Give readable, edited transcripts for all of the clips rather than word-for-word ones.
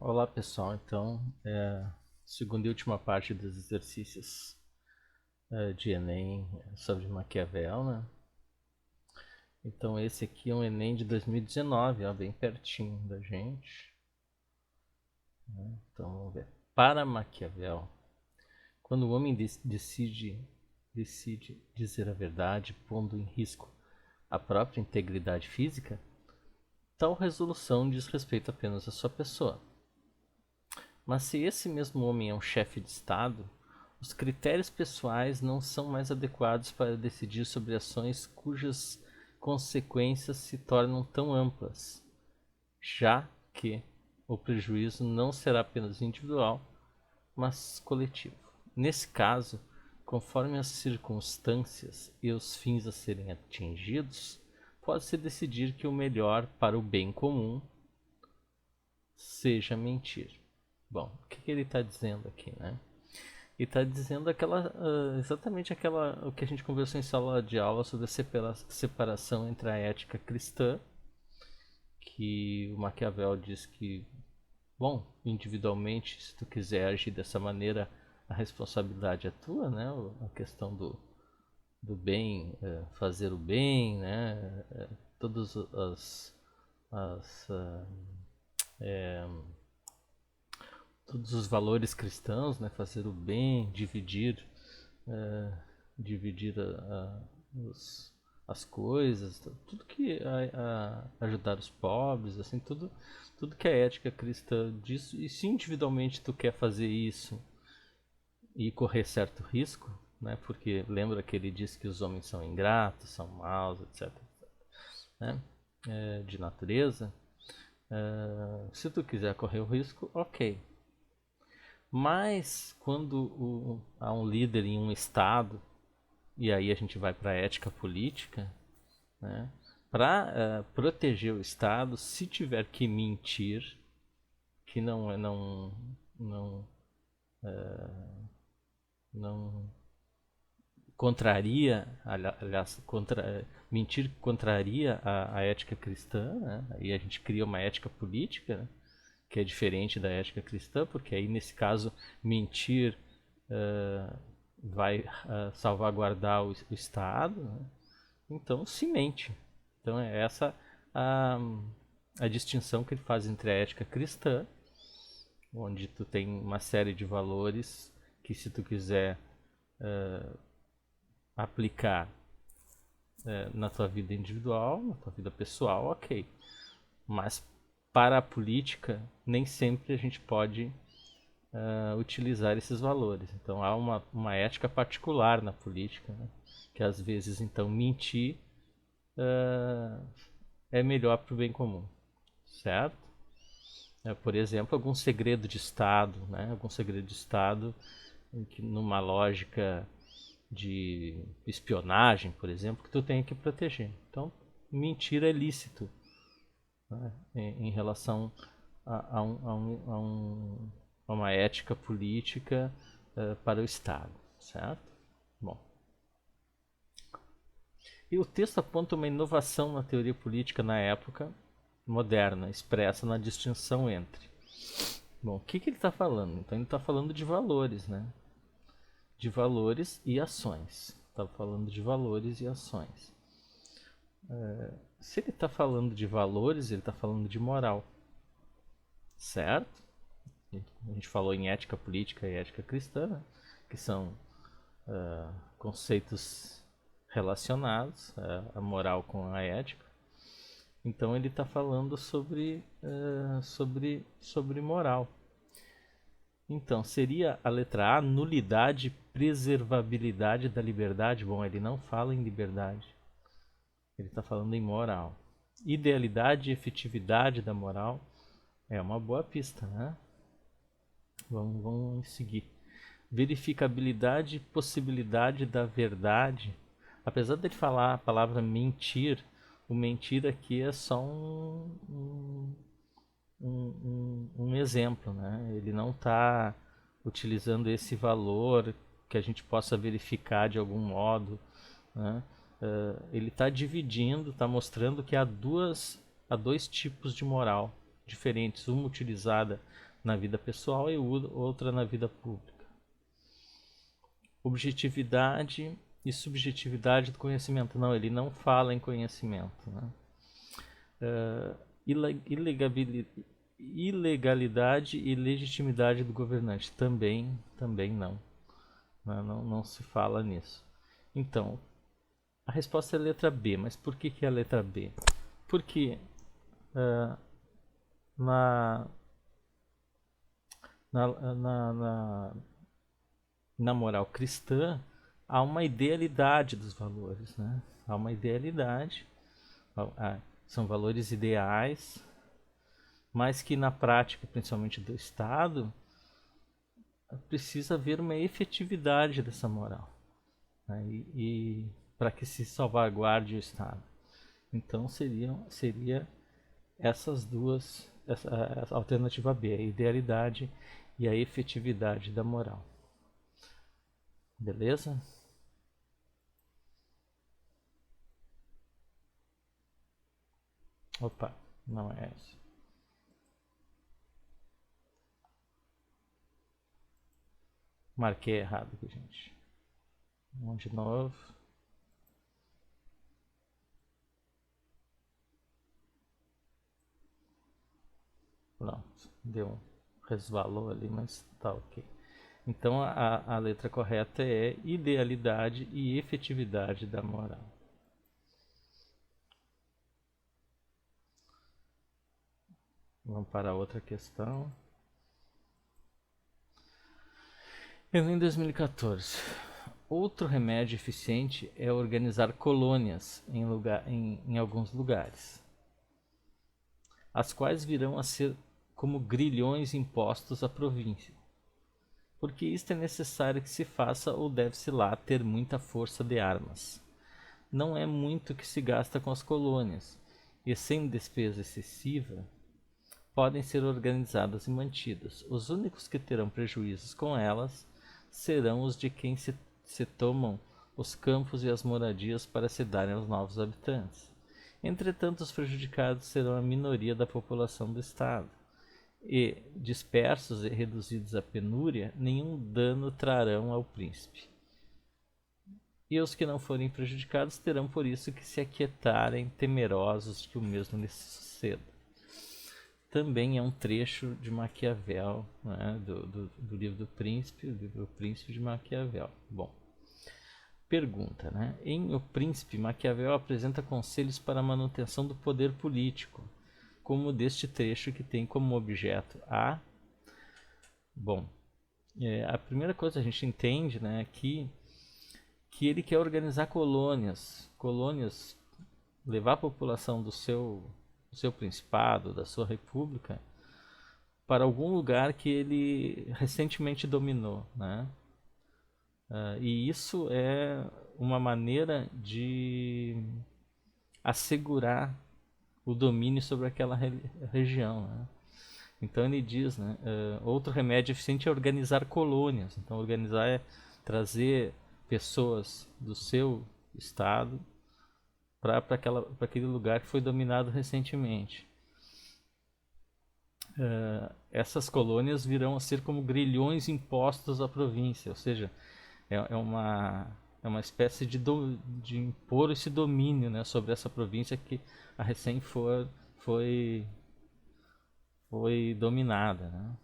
Olá pessoal, então segunda e última parte dos exercícios de Enem sobre Maquiavel, né? Então esse aqui é um Enem de 2019, ó, bem pertinho da gente, né? Então vamos ver. Para Maquiavel, quando o homem decide dizer a verdade, pondo em risco a própria integridade física, tal resolução diz respeito apenas à sua pessoa. Mas se esse mesmo homem é um chefe de Estado, os critérios pessoais não são mais adequados para decidir sobre ações cujas consequências se tornam tão amplas, já que o prejuízo não será apenas individual, mas coletivo. Nesse caso, conforme as circunstâncias e os fins a serem atingidos, pode-se decidir que o melhor para o bem comum seja mentir. Bom, o que ele está dizendo aqui, né? Ele está dizendo exatamente o que a gente conversou em sala de aula sobre a separação entre a ética cristã, que o Maquiavel diz que, bom, individualmente, se tu quiser agir dessa maneira, a responsabilidade é tua, né? A questão do bem, fazer o bem, né? Todas as todos os valores cristãos, né? Fazer o bem, eh, dividir as coisas, tudo que ajudar os pobres, assim, tudo que a ética cristã diz. E se individualmente tu quer fazer isso e correr certo risco, né? Porque lembra que ele diz que os homens são ingratos, são maus, etc. Né? De natureza. Se tu quiser correr o risco, ok. Mas quando há um líder em um estado, e aí a gente vai para a ética política, né? Para proteger o estado, se tiver que mentir, que não não contraria, aliás, mentir contraria a ética cristã, né? Aí a gente cria uma ética política, né? Que é diferente da ética cristã, porque aí nesse caso mentir uh, vai salvaguardar o Estado, né? Então se mente. Então é essa a, a distinção que ele faz entre a ética cristã, onde tu tem uma série de valores que se tu quiser aplicar na tua vida individual, na tua vida pessoal, ok. Mas para a política, nem sempre a gente pode utilizar esses valores. Então há uma ética particular na política, né? Que às vezes então mentir uh, é melhor para o bem comum, certo? Por exemplo, algum segredo de Estado, né? Algum segredo de Estado em que numa lógica de espionagem, por exemplo, que tu tem que proteger. Então, mentira é lícito, né? Em relação a uma ética política para o Estado, certo? Bom, e o texto aponta uma inovação na teoria política na época moderna, expressa na distinção entre. Bom, o que ele está falando? Então ele está falando de valores, né? De valores e ações. Está falando de valores e ações. Se ele está falando de valores, ele está falando de moral, certo? A gente falou em ética política e ética cristã, né? Que são conceitos relacionados, a moral com a ética. Então ele está falando sobre moral. Então seria a letra A, nulidade, preservabilidade da liberdade. Bom, ele não fala em liberdade, ele está falando em moral. Idealidade e efetividade da moral é uma boa pista, né? Vamos seguir. Verificabilidade e possibilidade da verdade. Apesar de ele falar a palavra mentir, o mentir aqui é só um exemplo, né? Ele não está utilizando esse valor que a gente possa verificar de algum modo, né? Ele está dividindo, está mostrando que há dois tipos de moral diferentes, uma utilizada na vida pessoal e outra na vida pública. Objetividade e subjetividade do conhecimento. Não, ele não fala em conhecimento, né? Ilegalidade e legitimidade do governante. Também não. Não se fala nisso. Então, a resposta é a letra B. Mas por que é a letra B? Porque na moral cristã há uma idealidade dos valores, né? Há uma idealidade, são valores ideais, mas que na prática, principalmente do Estado, precisa haver uma efetividade dessa moral, né? E para que se salvaguarde o Estado. Então seria essas duas, a alternativa B, a idealidade e a efetividade da moral. Beleza? Opa, não é essa. Marquei errado aqui, gente. Vamos de novo. Pronto, deu resvalou ali, mas tá ok. Então a letra correta é idealidade e efetividade da moral. Vamos para a outra questão. Em 2014, outro remédio eficiente é organizar colônias em alguns lugares, as quais virão a ser como grilhões impostos à província. Porque isto é necessário que se faça ou deve-se lá ter muita força de armas. Não é muito que se gasta com as colônias, e sem despesa excessiva, podem ser organizadas e mantidas. Os únicos que terão prejuízos com elas serão os de quem se tomam os campos e as moradias para se darem aos novos habitantes. Entretanto, os prejudicados serão a minoria da população do Estado, e, dispersos e reduzidos à penúria, nenhum dano trarão ao príncipe. E os que não forem prejudicados terão por isso que se aquietarem, temerosos que o mesmo lhes suceda. Também é um trecho de Maquiavel, né, do livro do Príncipe, o livro do Príncipe de Maquiavel. Bom, pergunta, né? Em O Príncipe, Maquiavel apresenta conselhos para a manutenção do poder político, como deste trecho que tem como objeto a... Bom, a primeira coisa que a gente entende, né, que ele quer organizar colônias, levar a população do seu principado, da sua república, para algum lugar que ele recentemente dominou, né? E isso é uma maneira de assegurar o domínio sobre aquela região, né? Então ele diz, né, outro remédio eficiente é organizar colônias. Então organizar é trazer pessoas do seu estado para aquele lugar que foi dominado recentemente. Essas colônias virão a ser como grilhões impostos à província, ou seja, é uma espécie de impor esse domínio, né, sobre essa província que a recém foi dominada, né?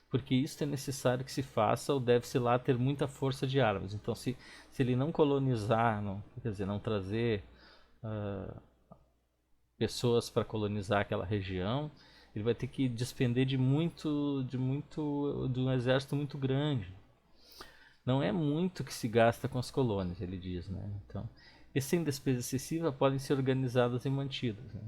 Porque isso é necessário que se faça ou deve-se lá ter muita força de armas. Então, se ele não colonizar, quer dizer, não trazer pessoas para colonizar aquela região, ele vai ter que despender de um exército muito grande. Não é muito que se gasta com as colônias, ele diz, né? Então, e sem despesa excessiva podem ser organizadas e mantidas, né?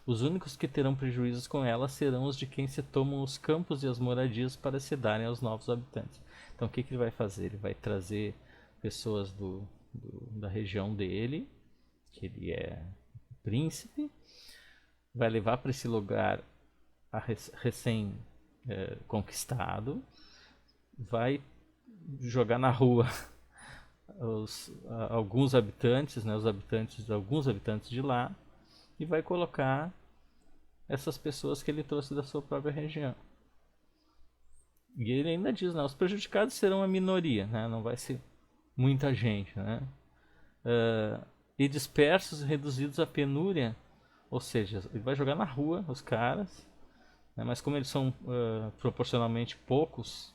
Os únicos que terão prejuízos com elas serão os de quem se tomam os campos e as moradias para se darem aos novos habitantes. Então o que ele vai fazer? Ele vai trazer pessoas da região dele, que ele é príncipe, vai levar para esse lugar recém conquistado, vai jogar na rua alguns habitantes, né, alguns habitantes de lá, e vai colocar essas pessoas que ele trouxe da sua própria região. E ele ainda diz, né, os prejudicados serão a minoria, né, não vai ser muita gente, né? E dispersos e reduzidos à penúria, ou seja, ele vai jogar na rua os caras, né, mas como eles são proporcionalmente poucos,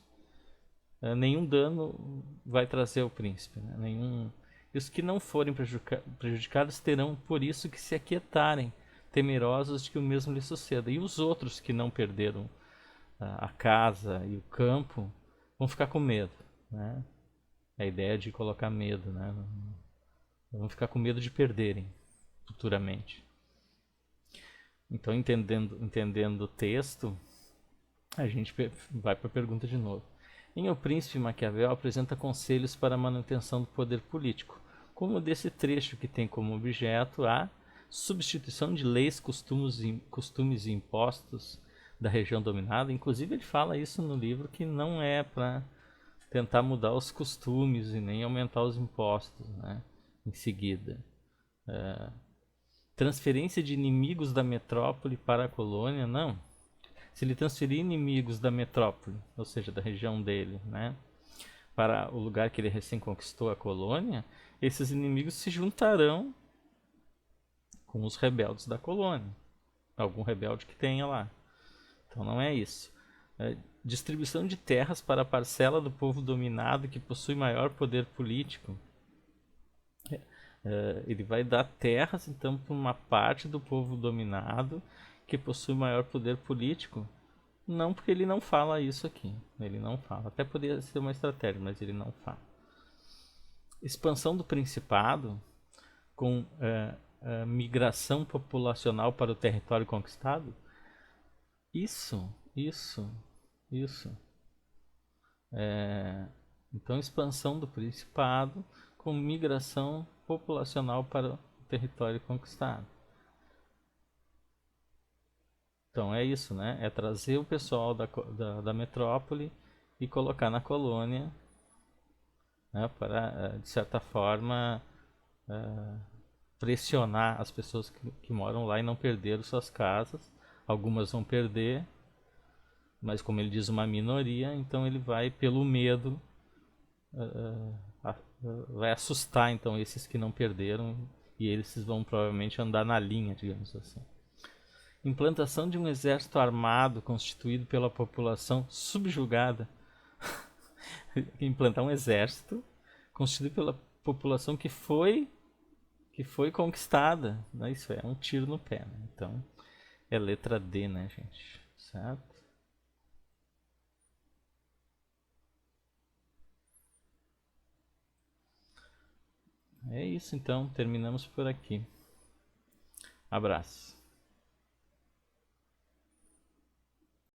nenhum dano vai trazer ao príncipe, né? Nenhum. E os que não forem prejudicados terão por isso que se aquietarem, temerosos de que o mesmo lhe suceda. E os outros que não perderam a casa e o campo vão ficar com medo, né? A ideia de colocar medo, né? Vão ficar com medo de perderem futuramente. Então, entendendo o texto, a gente vai para a pergunta de novo. Em O Príncipe, Maquiavel apresenta conselhos para a manutenção do poder político, como desse trecho que tem como objeto a substituição de leis, costumes e impostos da região dominada. Inclusive ele fala isso no livro, que não é para tentar mudar os costumes e nem aumentar os impostos, né? Em seguida, transferência de inimigos da metrópole para a colônia, não. Se ele transferir inimigos da metrópole, ou seja, da região dele, né, para o lugar que ele recém conquistou, a colônia, esses inimigos se juntarão com os rebeldes da colônia. Algum rebelde que tenha lá. Então não é isso. Distribuição de terras para a parcela do povo dominado que possui maior poder político. Ele vai dar terras, então, para uma parte do povo dominado que possui maior poder político. Não, porque ele não fala isso aqui. Ele não fala. Até poderia ser uma estratégia, mas ele não fala. Expansão do principado com migração populacional para o território conquistado. Isso. Então, expansão do principado com migração populacional para o território conquistado. Então é isso, né? É trazer o pessoal da metrópole e colocar na colônia, né? Para, de certa forma, pressionar as pessoas que moram lá e não perderam suas casas. Algumas vão perder, mas como ele diz, uma minoria, então ele vai pelo medo, vai assustar então esses que não perderam e eles vão provavelmente andar na linha, digamos assim. Implantação de um exército armado constituído pela população subjugada. Implantar um exército constituído pela população que foi conquistada. Né? Isso é um tiro no pé. Né? Então é letra D, né, gente? Certo? É isso então, terminamos por aqui. Abraço.